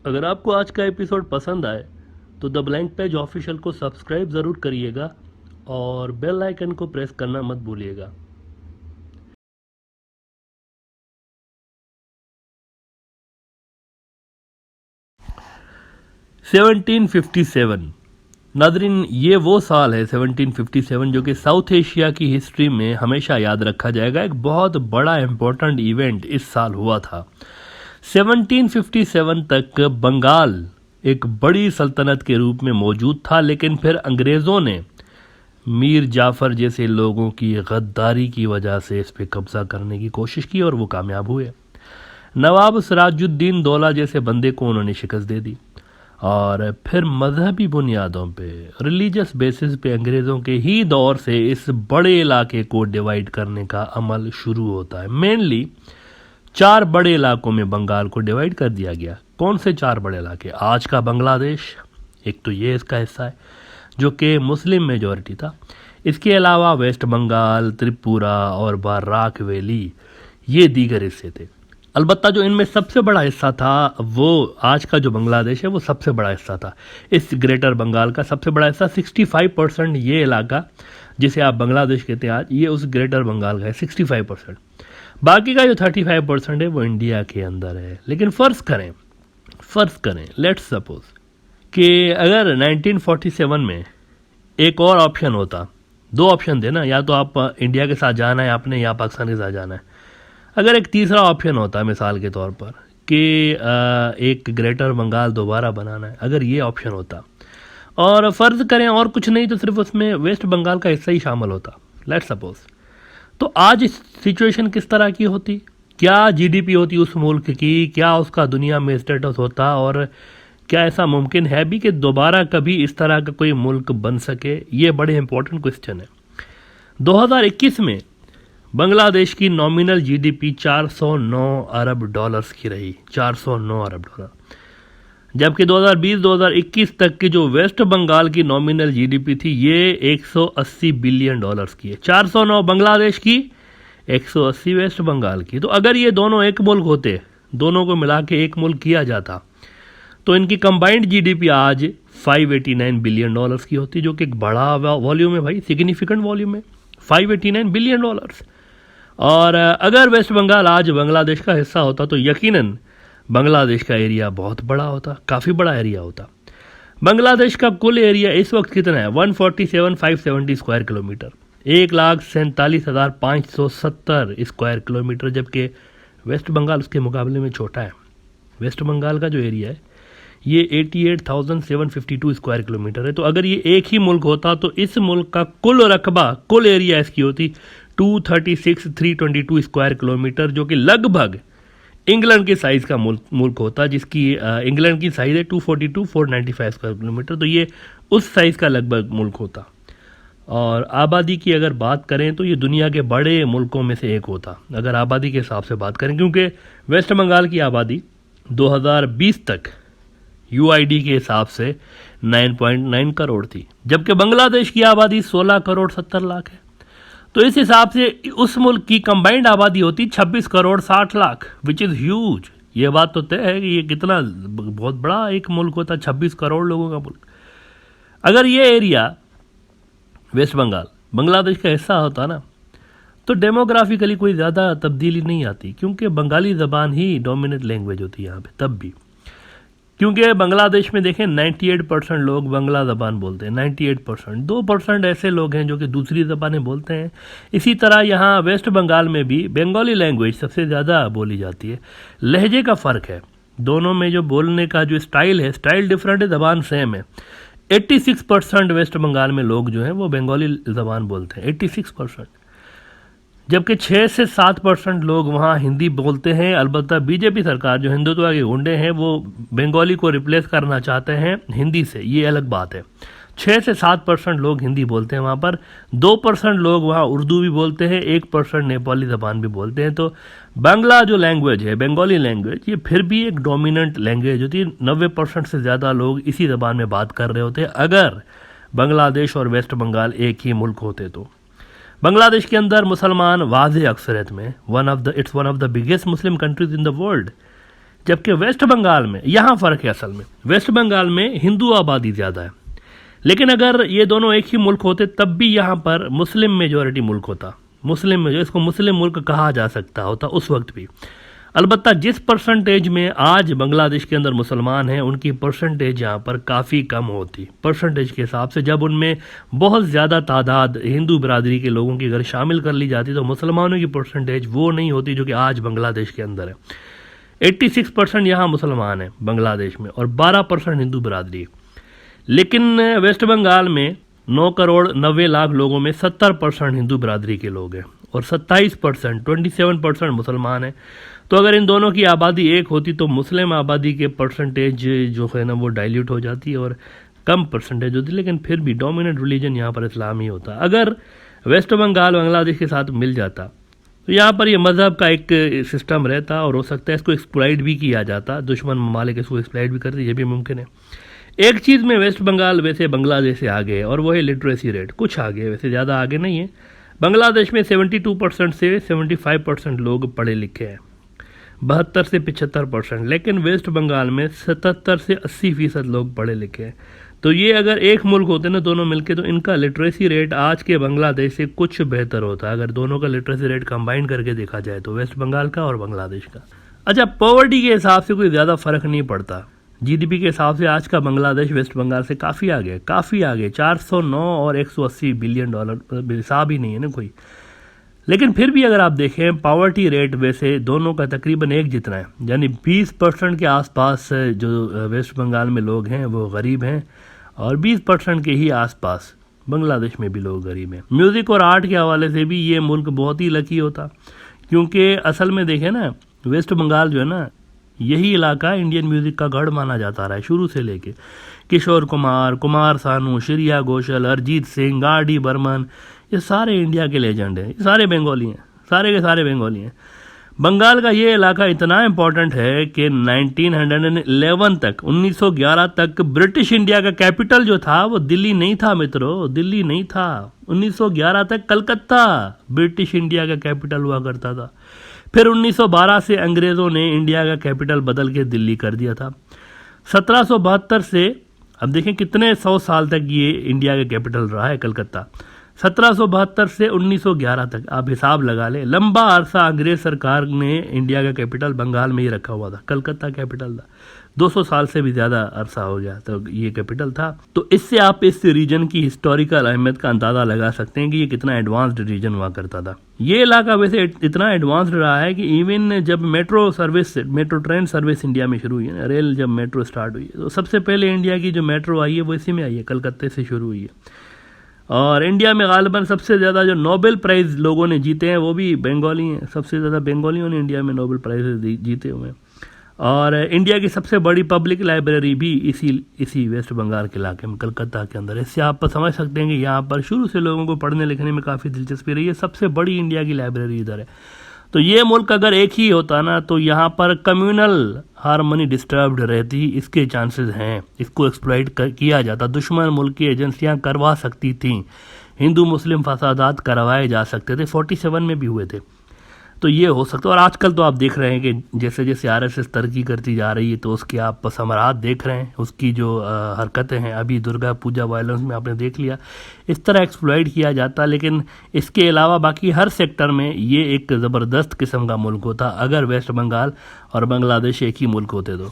अगर आपको आज का एपिसोड पसंद आए तो द ब्लैंक पेज ऑफिशियल को सब्सक्राइब ज़रूर करिएगा और बेल आइकन को प्रेस करना मत भूलिएगा। सेवनटीन नादरीन, ये वो साल है 1757 जो कि साउथ एशिया की हिस्ट्री में हमेशा याद रखा जाएगा। एक बहुत बड़ा इम्पोर्टेंट इवेंट इस साल हुआ था। 1757 तक बंगाल एक बड़ी सल्तनत के रूप में मौजूद था, लेकिन फिर अंग्रेज़ों ने मीर जाफ़र जैसे लोगों की गद्दारी की वजह से इस पर कब्ज़ा करने की कोशिश की और वो कामयाब हुए। नवाब सिराजुद्दीन दौला जैसे बंदे को उन्होंने शिकस्त दे दी और फिर मजहबी बुनियादों पे, रिलीजियस बेसिस पे अंग्रेज़ों के ही दौर से इस बड़े इलाके को डिवाइड करने का अमल शुरू होता है। मेनली 4 बड़े इलाकों में बंगाल को डिवाइड कर दिया गया। कौन से 4 बड़े इलाके? आज का बांग्लादेश, एक तो ये इसका हिस्सा है जो कि मुस्लिम मेजॉरिटी था। इसके अलावा वेस्ट बंगाल, त्रिपुरा और बाराक वैली, ये दीगर हिस्से थे। अलबत्ता जो इनमें सबसे बड़ा हिस्सा था वो आज का जो बांग्लादेश है वो सबसे बड़ा हिस्सा था। इस ग्रेटर बंगाल का सबसे बड़ा हिस्सा 65% ये इलाका जिसे आप बांग्लादेश कहते हैं आज, ये उस ग्रेटर बंगाल का है 65%। बाकी का जो 35% है वो इंडिया के अंदर है। लेकिन फ़र्ज़ करें लेट्स सपोज कि अगर 1947 में एक और ऑप्शन होता, 2 ऑप्शन थे ना, या तो आप इंडिया के साथ जाना है आपने या पाकिस्तान के साथ जाना है। अगर एक तीसरा ऑप्शन होता मिसाल के तौर पर कि एक ग्रेटर बंगाल दोबारा बनाना है, अगर ये ऑप्शन होता और फ़र्ज़ करें और कुछ नहीं तो सिर्फ उसमें वेस्ट बंगाल का हिस्सा ही शामिल होता, लेट्स सपोज, तो आज इस सिचुएशन किस तरह की होती? क्या जीडीपी होती उस मुल्क की? क्या उसका दुनिया में स्टेटस होता? और क्या ऐसा मुमकिन है भी कि दोबारा कभी इस तरह का कोई मुल्क बन सके? ये बड़े इंपॉर्टेंट क्वेश्चन है। 2021 में बांग्लादेश की नॉमिनल जीडीपी 409 अरब डॉलर्स की रही, 409 अरब डॉलर, जबकि 2020-2021 तक की जो वेस्ट बंगाल की नॉमिनल जीडीपी थी ये 180 बिलियन डॉलर्स की है। 409 बांग्लादेश की, 180 वेस्ट बंगाल की। तो अगर ये दोनों एक मुल्क होते, दोनों को मिला के एक मुल्क किया जाता, तो इनकी कंबाइंड जीडीपी आज 589 बिलियन डॉलर्स की होती, जो कि एक बड़ा वॉल्यूम है भाई, सिग्निफिकेंट वॉल्यूम है, 589 बिलियन डॉलर्स। और अगर वेस्ट बंगाल आज बांग्लादेश का हिस्सा होता तो यकीनन बांग्लादेश का एरिया बहुत बड़ा होता, काफ़ी बड़ा एरिया होता। बांग्लादेश का कुल एरिया इस वक्त कितना है? 147,570 स्क्वायर किलोमीटर, 1,47,570 स्क्वायर किलोमीटर, जबकि वेस्ट बंगाल उसके मुकाबले में छोटा है। वेस्ट बंगाल का जो एरिया है ये 88,752 स्क्वायर किलोमीटर है। तो अगर ये एक ही मुल्क होता तो इस मुल्क का कुल रकबा, कुल एरिया इसकी होती 236,322 स्क्वायर किलोमीटर, जो कि लगभग इंग्लैंड के साइज़ का मुल्क होता, जिसकी इंग्लैंड की साइज़ है 242,495 स्क्वायर किलोमीटर। तो ये उस साइज़ का लगभग मुल्क होता। और आबादी की अगर बात करें तो ये दुनिया के बड़े मुल्कों में से एक होता अगर आबादी के हिसाब से बात करें, क्योंकि वेस्ट बंगाल की आबादी 2020 तक यूआईडी के हिसाब से 9.9 करोड़ थी, जबकि बांग्लादेश की आबादी 16 करोड़ 70 लाख है। तो इस हिसाब से उस मुल्क की कंबाइंड आबादी होती 26 crore 60 lakh, which is huge. ये बात तो तय है कि ये कितना बहुत बड़ा एक मुल्क होता, 26 करोड़ लोगों का मुल्क। अगर ये एरिया वेस्ट बंगाल बांग्लादेश का हिस्सा होता ना, तो डेमोग्राफिकली कोई ज़्यादा तब्दीली नहीं आती, क्योंकि बंगाली ज़बान ही डोमिनेंट लैंग्वेज होती है यहाँ पे। तब भी क्योंकि बांग्लादेश में देखें 98% लोग बांग्ला ज़बान बोलते हैं, 98%, 2% ऐसे लोग हैं जो कि दूसरी ज़बानें बोलते हैं। इसी तरह यहाँ वेस्ट बंगाल में भी बंगाली लैंग्वेज सबसे ज़्यादा बोली जाती है। लहजे का फ़र्क है, दोनों में जो बोलने का जो स्टाइल है, स्टाइल डिफरेंट है, ज़बान सेम है। 86% वेस्ट बंगाल में लोग जो हैं वो बंगाली ज़बान बोलते हैं, 86%, जबकि 6 से 7% लोग वहाँ हिंदी बोलते हैं। अलबत्ता बीजेपी सरकार जो हिंदुत्व के गुंडे हैं वो बंगाली को रिप्लेस करना चाहते हैं हिंदी से, ये अलग बात है। 6 से 7% लोग हिंदी बोलते हैं वहाँ पर, 2% लोग वहाँ उर्दू भी बोलते हैं, 1% नेपाली ज़बान भी बोलते हैं। तो बांग्ला जो लैंग्वेज है, बंगाली लैंग्वेज, ये फिर भी एक डोमिनेंट लैंग्वेज होती है। 90% से ज़्यादा लोग इसी ज़बान में बात कर रहे होते हैं अगर बांग्लादेश और वेस्ट बंगाल एक ही मुल्क होते तो। बांग्लादेश के अंदर मुसलमान वाज़ेह अक्सरियत में, it's one of the biggest Muslim countries in the world. जबकि वेस्ट बंगाल में यहाँ फ़र्क है। असल में वेस्ट बंगाल में हिंदू आबादी ज़्यादा है, लेकिन अगर ये दोनों एक ही मुल्क होते तब भी यहाँ पर मुस्लिम मेजॉरिटी मुल्क होता, मुस्लिम में जो इसको मुस्लिम मुल्क कहा जा सकता होता उस वक्त भी। अलबत्ता जिस परसेंटेज में आज बांग्लादेश के अंदर मुसलमान हैं उनकी परसेंटेज यहाँ पर काफ़ी कम होती परसेंटेज के हिसाब से। जब उनमें बहुत ज़्यादा तादाद हिंदू बरादरी के लोगों की अगर शामिल कर ली जाती तो मुसलमानों की परसेंटेज वो नहीं होती जो कि आज बांग्लादेश के अंदर है। 86% यहाँ मुसलमान हैं बांग्लादेश में और 12% हिंदू बरादरी। लेकिन वेस्ट बंगाल में 9 करोड़ 90 लाख लोगों में 70% हिंदू बरादरी के लोग हैं और 27% मुसलमान हैं। तो अगर इन दोनों की आबादी एक होती तो मुस्लिम आबादी के परसेंटेज जो है ना वो डाइल्यूट हो जाती और कम परसेंटेज होती, लेकिन फिर भी डोमिनेंट रिलीजन यहाँ पर इस्लाम ही होता। अगर वेस्ट बंगाल बांग्लादेश के साथ मिल जाता तो यहाँ पर ये मज़हब का एक सिस्टम रहता और हो सकता है इसको एक्सप्लॉइट भी किया जाता, दुश्मन ममालिक इसको एक्सप्लॉइट भी करते, ये भी मुमकिन है। एक चीज़ में वेस्ट बंगाल वैसे बांग्लादेश से आगे है और वो है लिटरेसी रेट, कुछ आगे है, वैसे ज़्यादा आगे नहीं है। बांग्लादेश में 72% से 75% लोग पढ़े लिखे हैं, 72 से 75%, लेकिन वेस्ट बंगाल में 77 से 80% लोग पढ़े लिखे हैं। तो ये अगर एक मुल्क होते ना दोनों मिलके तो इनका लिटरेसी रेट आज के बांग्लादेश से कुछ बेहतर होता अगर दोनों का लिटरेसी रेट कंबाइन करके देखा जाए तो, वेस्ट बंगाल का और बांग्लादेश का। अच्छा, पॉवर्टी के हिसाब से कोई ज़्यादा फ़र्क नहीं पड़ता। जीडीपी के हिसाब से आज का बांग्लादेश वेस्ट बंगाल से काफ़ी आगे, 409 और 180 बिलियन डॉलर, हिसाब ही नहीं है ना कोई। लेकिन फिर भी अगर आप देखें पॉवर्टी रेट वैसे दोनों का तकरीबन एक जितना है, यानी 20% के आसपास जो वेस्ट बंगाल में लोग हैं वो गरीब हैं और 20% के ही आसपास बांग्लादेश में भी लोग गरीब हैं। म्यूज़िक और आर्ट के हवाले से भी ये मुल्क बहुत ही लकी होता, क्योंकि असल में देखें ना वेस्ट बंगाल जो है ना यही इलाका इंडियन म्यूज़िक का गढ़ माना जाता रहा है शुरू से लेके। किशोर कुमार, कुमार सानू, श्रेया घोषाल, अरिजीत सिंह, आर डी बर्मन, ये सारे इंडिया के लेजेंड हैं, ये सारे बंगाली हैं, सारे के सारे बंगाली हैं। बंगाल का ये इलाका इतना इम्पोर्टेंट है कि 1911 तक 1911 तक ब्रिटिश इंडिया का कैपिटल जो था वो दिल्ली नहीं था मित्रों, दिल्ली नहीं था। 1911 तक कलकत्ता ब्रिटिश इंडिया का कैपिटल हुआ करता था। फिर 1912 से अंग्रेज़ों ने इंडिया का कैपिटल बदल के दिल्ली कर दिया था। 1772 से अब देखें कितने 100 साल तक ये इंडिया का कैपिटल रहा है कलकत्ता। 1772 से 1911 तक आप हिसाब लगा लें, लंबा अरसा अंग्रेज सरकार ने इंडिया का कैपिटल बंगाल में ही रखा हुआ था, कलकत्ता कैपिटल था। 200 साल से भी ज़्यादा अरसा हो गया तो ये कैपिटल था। तो इससे आप इस रीजन की हिस्टोरिकल अहमियत का अंदाज़ा लगा सकते हैं कि ये कितना एडवांस्ड रीजन हुआ करता था। ये इलाका वैसे इतना एडवांस्ड रहा है कि इवन जब मेट्रो ट्रेन सर्विस इंडिया में शुरू हुई है, रेल जब मेट्रो स्टार्ट हुई है तो सबसे पहले इंडिया की जो मेट्रो आई है वो इसी में आई है, कलकत्ते से शुरू हुई है। और इंडिया में गालिबन सबसे ज़्यादा जो नोबेल प्राइज़ लोगों ने जीते हैं वो भी बंगाली हैं, सबसे ज़्यादा बंगालियों ने इंडिया में नोबेल प्राइज़ जीते हुए हैं। और इंडिया की सबसे बड़ी पब्लिक लाइब्रेरी भी इसी वेस्ट बंगाल के इलाके में कलकत्ता के अंदर है। इससे आप समझ सकते हैं कि यहाँ पर शुरू से लोगों को पढ़ने लिखने में काफ़ी दिलचस्पी रही है। सबसे बड़ी इंडिया की लाइब्रेरी इधर है। तो ये मुल्क अगर एक ही होता ना तो यहाँ पर कम्युनल हारमोनी डिस्टर्ब्ड रहती, इसके चांसेस हैं, इसको एक्सप्लॉइट किया जाता, दुश्मन मुल्क की एजेंसियाँ करवा सकती थीं, हिंदू मुस्लिम फसादात करवाए जा सकते थे, 47 में भी हुए थे। तो ये हो सकता है। और आजकल तो आप देख रहे हैं कि जैसे जैसे आरएसएस तरक्की करती जा रही है तो उसके आप समरात देख रहे हैं, उसकी जो हरकतें हैं, अभी दुर्गा पूजा वायलेंस में आपने देख लिया, इस तरह एक्सप्लॉइट किया जाता। लेकिन इसके अलावा बाकी हर सेक्टर में ये एक ज़बरदस्त किस्म का मुल्क होता अगर वेस्ट बंगाल और बांग्लादेश एक ही मुल्क होते तो।